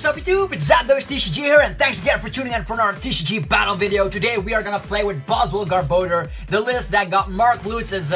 What's up YouTube, it's Zandos TCG here, and thanks again for tuning in for another TCG battle video. Today we are gonna play with Buzzwole Garbodor, the list that got Marc Lutz's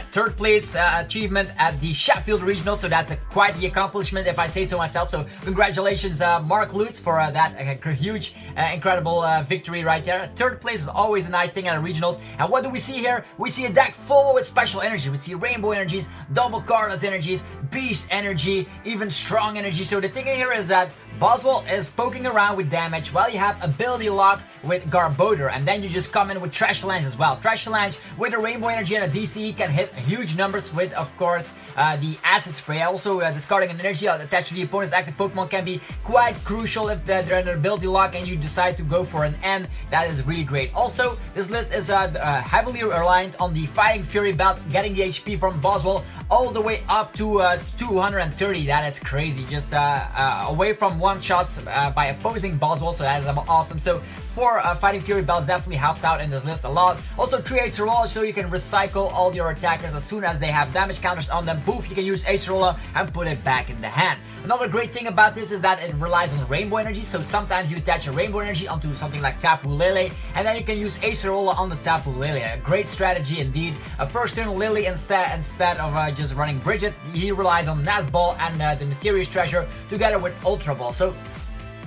third place achievement at the Sheffield Regionals, so that's quite the accomplishment if I say so myself. So congratulations Marc Lutz for that huge, incredible victory right there. Third place is always a nice thing at the Regionals. And what do we see here? We see a deck full with special energy. We see rainbow energies, double Carlos energies, beast energy, even strong energy. So the thing here is that Buzzwole is poking around with damage while you have ability lock with Garbodor, and then you just come in with Transhalanche as well. Transhalanche with a rainbow energy and a DCE can hit huge numbers with, of course, the acid spray. Also, discarding an energy attached to the opponent's active Pokemon can be quite crucial if they're in an ability lock and you decide to go for an N. That is really great. Also, this list is heavily reliant on the Fighting Fury belt, getting the HP from Buzzwole all the way up to 230. That is crazy. Just away from one-shots by opposing Buzzwole, so that is awesome. So 4 Fighting Fury belts definitely helps out in this list a lot. Also 3 Acerola, so you can recycle all your attackers as soon as they have damage counters on them. Poof, you can use Acerola and put it back in the hand. Another great thing about this is that it relies on rainbow energy, so sometimes you attach a rainbow energy onto something like Tapu Lele, and then you can use Acerola on the Tapu Lele. A great strategy indeed. A first turn Lillie instead of just running Bridget. He relies on Nazball and the Mysterious Treasure together with Ultra Ball. So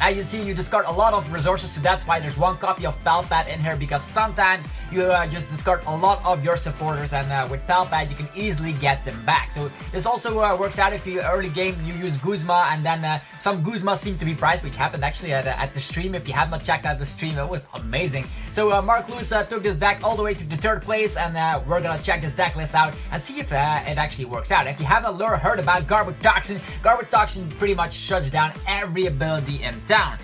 as you see, you discard a lot of resources, so that's why there's one copy of Palpad in here, because sometimes you just discard a lot of your supporters, and with Palpad you can easily get them back. So this also works out if you early game you use Guzma, and then some Guzma seem to be priced, which happened actually at the stream. If you have not checked out the stream, it was amazing. So Marc Lutz took this deck all the way to the 3rd place, and we're gonna check this deck list out and see if it actually works out. If you haven't heard about Garbotoxin, Garbotoxin pretty much shuts down every ability in town.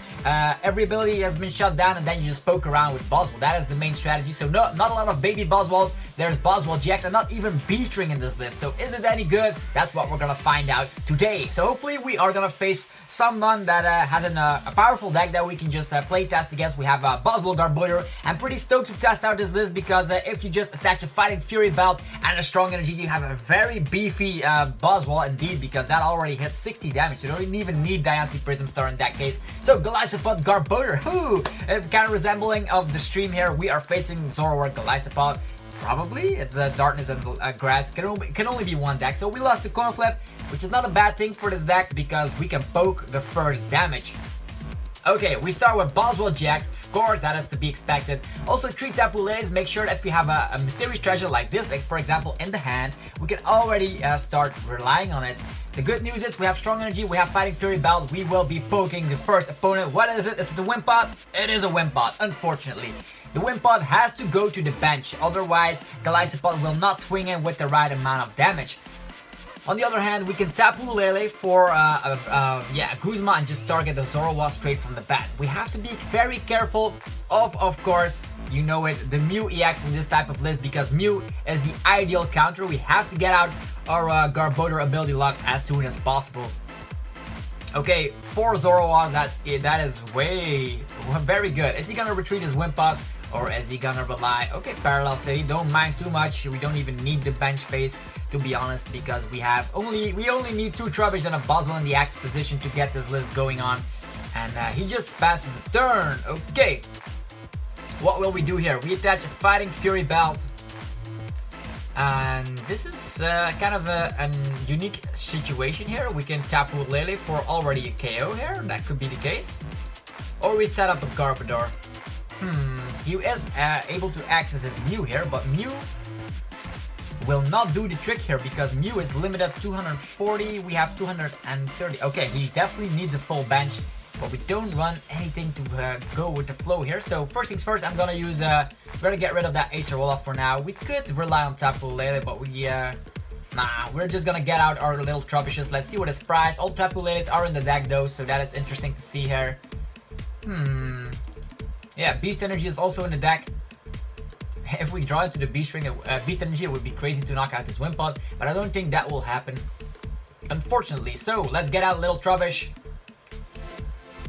Every ability has been shut down, and then you just poke around with Buzzwole. That is the main strategy. So not a lot of baby Buzzwoles. There's Buzzwole GX and not even B-string in this list. So is it any good? That's what we're gonna find out today. So hopefully we are gonna face someone that has a powerful deck that we can just play test against. We have Buzzwole Garbodor. I'm pretty stoked to test out this list because if you just attach a Fighting Fury belt and a strong energy, you have a very beefy Buzzwole indeed, because that already hits 60 damage. You don't even need Diancie Prism Star in that case. So Golisopod Garbodor, kind of resembling of the stream here. We are facing Zoroark Golisopod. Probably it's Darkness and Grass. Can only be one deck. So we lost the coin flip, which is not a bad thing for this deck because we can poke the first damage. Okay, we start with Buzzwole GX. Of course, that is to be expected. Also, 3 Tapu Leles. Make sure that if we have a Mysterious Treasure like this, like for example in the hand, we can already start relying on it. The good news is we have strong energy, we have Fighting Fury belt. We will be poking the first opponent. What is it? Is it the Wimpod? It is a Wimpod, unfortunately. The Wimpod has to go to the bench, otherwise Golisopod will not swing in with the right amount of damage. On the other hand, we can Tapu Lele for Guzma and just target the Zoroark straight from the bat. We have to be very careful of course, you know it, the Mew EX in this type of list, because Mew is the ideal counter. We have to get out our Garbodor ability lock as soon as possible. Okay, 4 Zoroarks, that is very good. Is he gonna retreat his Wimpod, or is he gonna rely? Okay, Parallel City, don't mind too much. We don't even need the bench space, to be honest, because we only need 2 Trubbish and a Buzzwole in the active position to get this list going on. And he just passes the turn. Okay, what will we do here? We attach a Fighting Fury belt. And this is kind of a unique situation here. We can Tapu Lele for already a KO here. That could be the case. Or we set up a Garbodor. He is able to access his Mew here, but Mew will not do the trick here because Mew is limited 240. We have 230. Okay, he definitely needs a full bench, but we don't run anything to go with the flow here. So first things first, I'm gonna use we're gonna get rid of that Acerola for now. We could rely on Tapu Lele, but we're just gonna get out our little Trubbishes. Let's see what is priced. All Tapu Leles are in the deck though, so that is interesting to see here. Yeah, Beast Energy is also in the deck. If we draw into the Beast Energy, it would be crazy to knock out this Wimpod, but I don't think that will happen, unfortunately. So let's get out little Trubbish.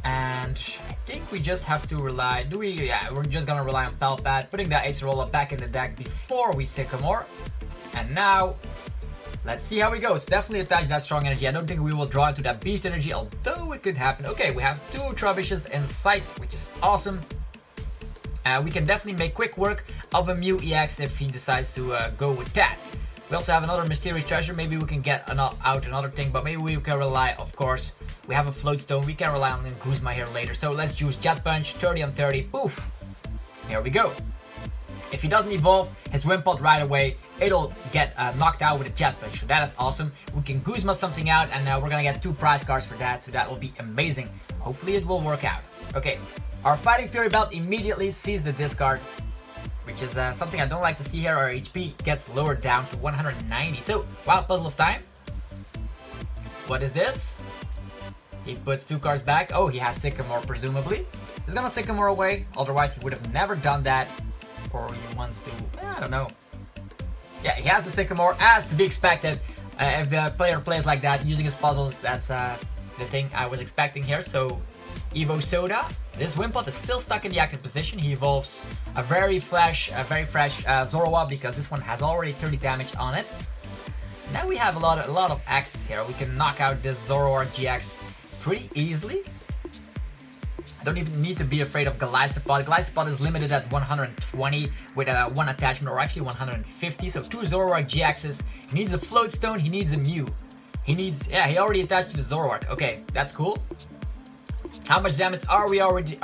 And I think we just have to rely, we're just gonna rely on Palpad, putting that Acerola back in the deck before we Sycamore. And now Let's see how it goes. Definitely attach that strong energy. I don't think we will draw into that beast energy, although it could happen. Okay, we have 2 Trubbishes in sight, which is awesome. We can definitely make quick work of a Mew EX if he decides to go with that. We also have another mysterious treasure. Maybe we can get out another thing, but maybe we can rely, of course. We have a float stone. We can rely on Guzma here later. So let's use Jet Punch, 30 on 30. Poof! Here we go. If he doesn't evolve his Wimpod right away, it'll get knocked out with a Jet Punch. So that is awesome. We can Guzma something out, and we're gonna get 2 prize cards for that. So that will be amazing. Hopefully it will work out. Okay, our Fighting Fury Belt immediately sees the discard, which is something I don't like to see here. Our HP gets lowered down to 190. So, wow, Puzzle of Time. What is this? He puts 2 cards back. Oh, he has Sycamore, presumably. He's gonna Sycamore away, otherwise he would have never done that. Or he wants to, I don't know. Yeah, he has the Sycamore, as to be expected. If the player plays like that, using his puzzles, that's the thing I was expecting here. So, Evo Soda. This Wimpod is still stuck in the active position. He evolves a very fresh Zoroark, because this one has already 30 damage on it. Now we have a lot of axes here. We can knock out this Zoroark GX pretty easily. I don't even need to be afraid of Golisopod. Golisopod is limited at 120 with 1 attachment, or actually 150. So 2 Zoroark GXs. He needs a float stone. He needs a Mew. He needs, yeah, he already attached to the Zoroark. Okay, that's cool. How much damage are we already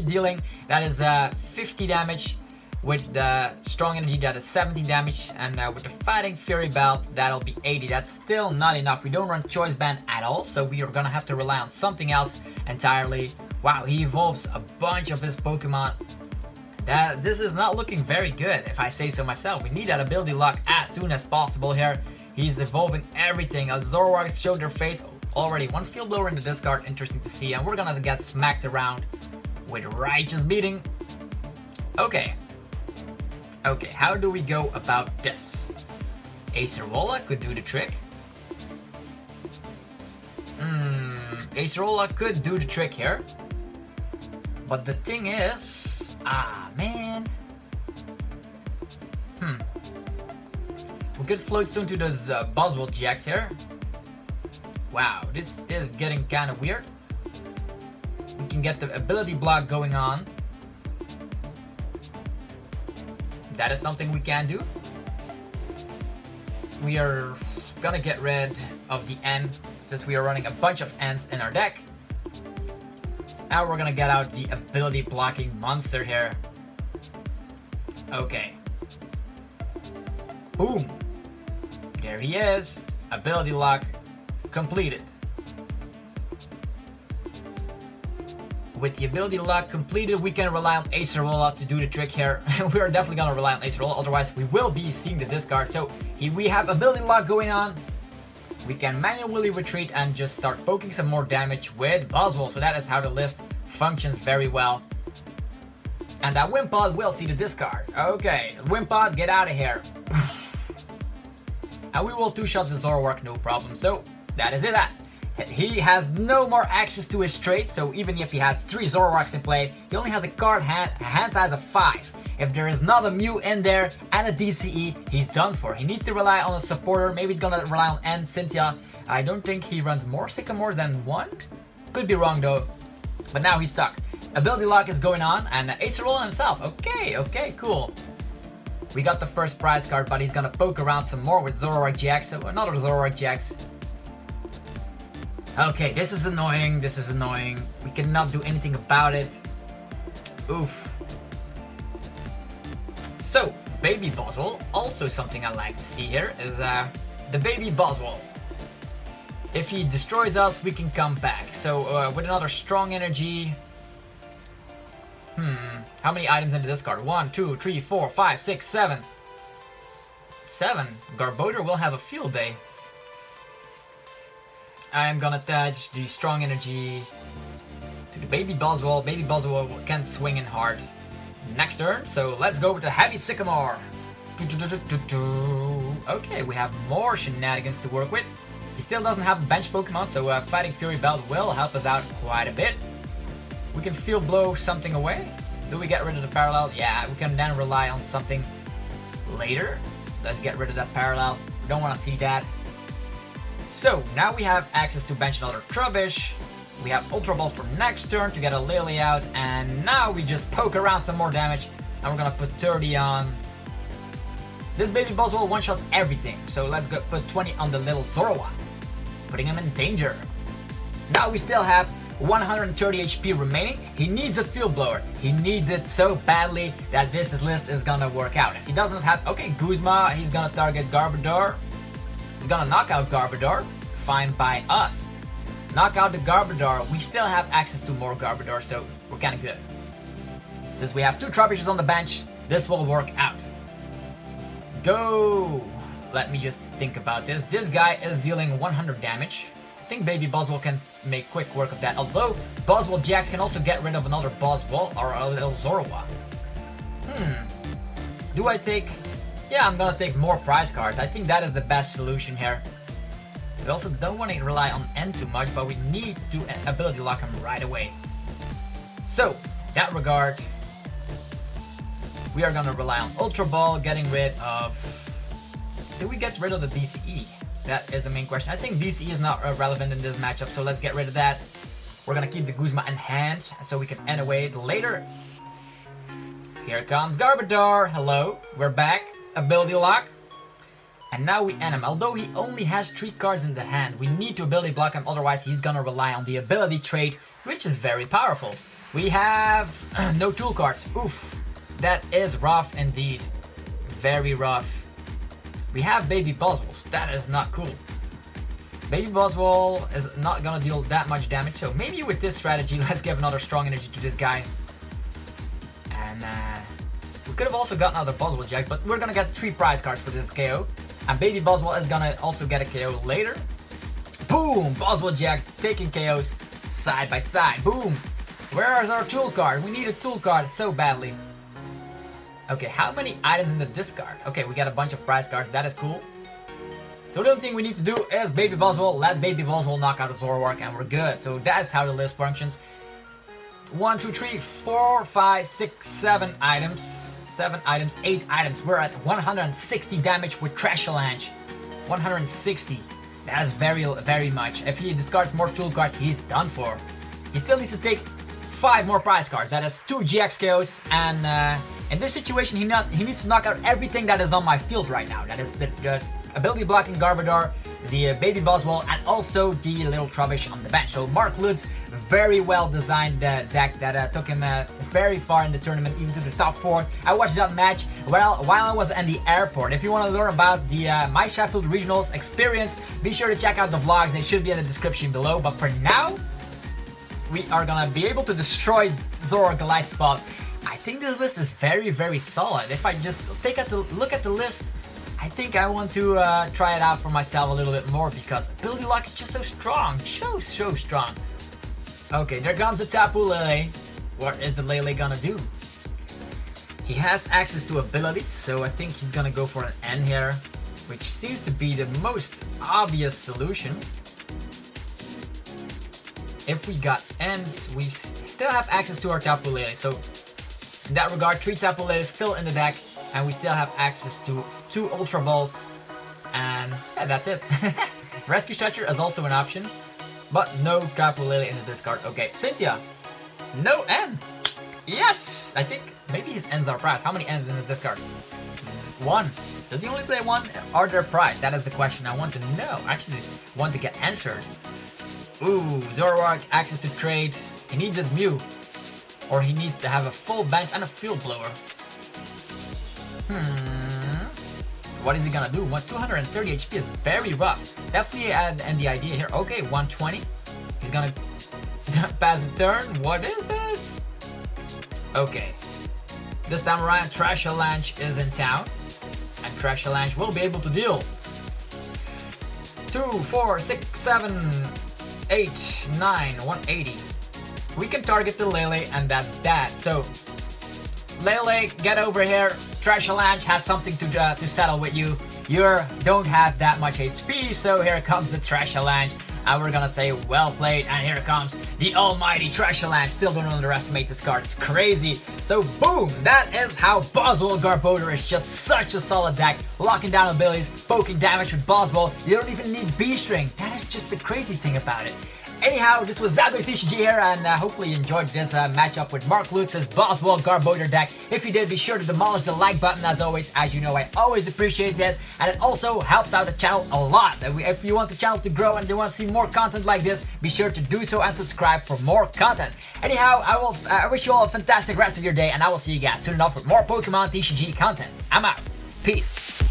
dealing? That is 50 damage. With the strong energy, that is 70 damage, and with the Fighting Fury Belt, that'll be 80. That's still not enough. We don't run Choice Band at all, so we are gonna have to rely on something else entirely. Wow, he evolves a bunch of his Pokemon. This is not looking very good, if I say so myself. We need that ability lock as soon as possible here. He's evolving everything. Zoroark showed their face already. 1 Field Blower in the discard, interesting to see, and we're gonna get smacked around with Righteous Beating. Okay. Okay, how do we go about this? Acerola could do the trick. Acerola could do the trick here. But the thing is... man. We could float stone to this Buzzwole GX here. Wow, this is getting kind of weird. We can get the ability block going on. That is something we can do. We are gonna get rid of the N, since we are running a bunch of N's in our deck. Now we're gonna get out the ability blocking monster here. Okay. Boom. There he is. Ability lock completed. With the ability lock completed, we can rely on Acerola to do the trick here. We are definitely gonna rely on Acerola, otherwise we will be seeing the discard. So we have ability lock going on. We can manually retreat and just start poking some more damage with Buzzwole. So that is how the list functions very well. And that Wimpod will see the discard. Okay, Wimpod, get out of here. And we will 2-shot the Zoroark, no problem. So that is it. He has no more access to his trade, so even if he has 3 Zoroarks in play, he only has a hand size of 5. If there is not a Mew in there and a DCE, he's done for. He needs to rely on a supporter. Maybe he's gonna rely on N, Cynthia. I don't think he runs more Sycamores than 1. Could be wrong though. But now he's stuck. Ability lock is going on, and Acerola himself. Okay, cool. We got the first prize card, but he's gonna poke around some more with Zoroark GX, so another Zoroark GX. Okay, this is annoying, We cannot do anything about it. Oof. So, Baby Buzzwole, also something I like to see here, is the Baby Buzzwole. If he destroys us, we can come back. So, with another strong energy... How many items in the discard? 1, 2, 3, 4, 5, 6, 7. 7. Garbodor will have a field day. I'm gonna attach the strong energy to the Baby Buzzwole. Baby Buzzwole can swing in hard next turn, so let's go with the heavy Sycamore. Okay, we have more shenanigans to work with. He still doesn't have a bench Pokemon, so Fighting Fury Belt will help us out quite a bit. We can Field Blow something away. Do we get rid of the Parallel? Yeah, we can then rely on something later. Let's get rid of that Parallel. We don't want to see that. So now we have access to bench another Trubbish. We have Ultra Ball for next turn to get a Lillie out, and now we just poke around some more damage, and we're gonna put 30 on. This baby Buzzwole one-shots everything, so let's go put 20 on the little Zoroark, putting him in danger. Now we still have 130 HP remaining. He needs a Field Blower. He needs it so badly that this list is gonna work out. If he doesn't have, okay, Guzma, he's gonna target Garbodor. He's gonna knock out Garbodor. Fine by us. Knock out the Garbodor. We still have access to more Garbodor, so we're kind of good. Since we have 2 Trubbishes on the bench, this will work out. Go! Let me just think about this. This guy is dealing 100 damage. I think Baby Buzzwole can make quick work of that. Although, Buzzwole GX can also get rid of another Buzzwole or a little Zoroark. Do I take... Yeah, I'm gonna take more prize cards. I think that is the best solution here. We also don't want to rely on N too much, but we need to ability lock him right away. So, in that regard, we are gonna rely on Ultra Ball, getting rid of... Did we get rid of the DCE? That is the main question. I think DCE is not relevant in this matchup, so let's get rid of that. We're gonna keep the Guzma in hand, so we can end away later. Here comes Garbodor. Hello, we're back. Ability lock. And now we end him. Although he only has 3 cards in the hand, we need to ability block him, otherwise he's gonna rely on the ability trait, which is very powerful. We have no tool cards. Oof. That is rough indeed. Very rough. We have Baby Buzzwoles. That is not cool. Baby Buzzwole is not gonna deal that much damage, so maybe with this strategy, let's give another strong energy to this guy. And we could have also gotten another Buzzwole GX, but we're gonna get 3 prize cards for this KO. And Baby Buzzwole is gonna also get a KO later. Boom! Buzzwole GX taking KOs side by side. Boom! Where is our tool card? We need a tool card so badly. Okay, how many items in the discard? Okay, we got a bunch of prize cards. That is cool. So the only thing we need to do is Baby Buzzwole. Let Baby Buzzwole knock out a Zoroark and we're good. So that's how the list functions. 1, 2, 3, 4, 5, 6, 7 items. 7 items, 8 items. We're at 160 damage with Transhalanche. 160. That is very, very much. If he discards more tool cards, he's done for. He still needs to take 5 more prize cards. That is 2 GX KOs. And in this situation, he needs to knock out everything that is on my field right now. That is the ability blocking Garbodor, the Baby Buzzwole, and also the little Trubbish on the bench. So Marc Lutz, very well designed deck that took him very far in the tournament, even to the top 4. I watched that match while I was in the airport. If you want to learn about the my Sheffield Regionals experience, be sure to check out the vlogs. They should be in the description below. But for now, we are gonna be able to destroy Zoroark Golisopod. I think this list is very, very solid. If I just look at the list, I think I want to try it out for myself a little bit more because ability lock is just so strong, so strong. Okay, there comes the Tapu Lele. What is the Lele gonna do? He has access to ability, so I think he's gonna go for an N here, which seems to be the most obvious solution. If we got Ns, we still have access to our Tapu Lele, so in that regard, 3 Tapu Lele is still in the deck, and we still have access to 2 Ultra Balls, and yeah, that's it. Rescue Stretcher is also an option, but no Tapu Lele in the discard. Okay, Cynthia, no N. Yes, I think maybe his N's are prize. How many N's in his discard? 1. Does he only play 1? Are there prize? That is the question I want to know. Actually, want to get answered. Ooh, Zoroark, access to trade. He needs his Mew. Or he needs to have a full bench and a Field Blower. What is he gonna do? 230 HP is very rough. Definitely add the idea here. Okay, 120. He's gonna pass the turn. What is this? Okay. This time around, Transhalanche is in town. And Transhalanche will be able to deal 2, 4, 6, 7, 8, 9, 180. We can target the Lele, and that's that. So, Lele, get over here. Transhalanche has something to settle with you. You don't have that much HP, so here comes the Transhalanche. and we're gonna say well played. And here comes the almighty Transhalanche. Still don't underestimate this card, it's crazy. So boom, that is how Buzzwole Garbodor is just such a solid deck. Locking down abilities, poking damage with Buzzwole. You don't even need B-String. That is just the crazy thing about it. Anyhow, this was Zado's TCG here, and hopefully you enjoyed this matchup with Marc Lutz's Buzzwole Garbodor deck. If you did, be sure to demolish the like button as always. As you know, I always appreciate that, and it also helps out the channel a lot. If you want the channel to grow and you want to see more content like this, be sure to do so and subscribe for more content. Anyhow, I wish you all a fantastic rest of your day, and I will see you guys soon enough with more Pokemon TCG content. I'm out. Peace.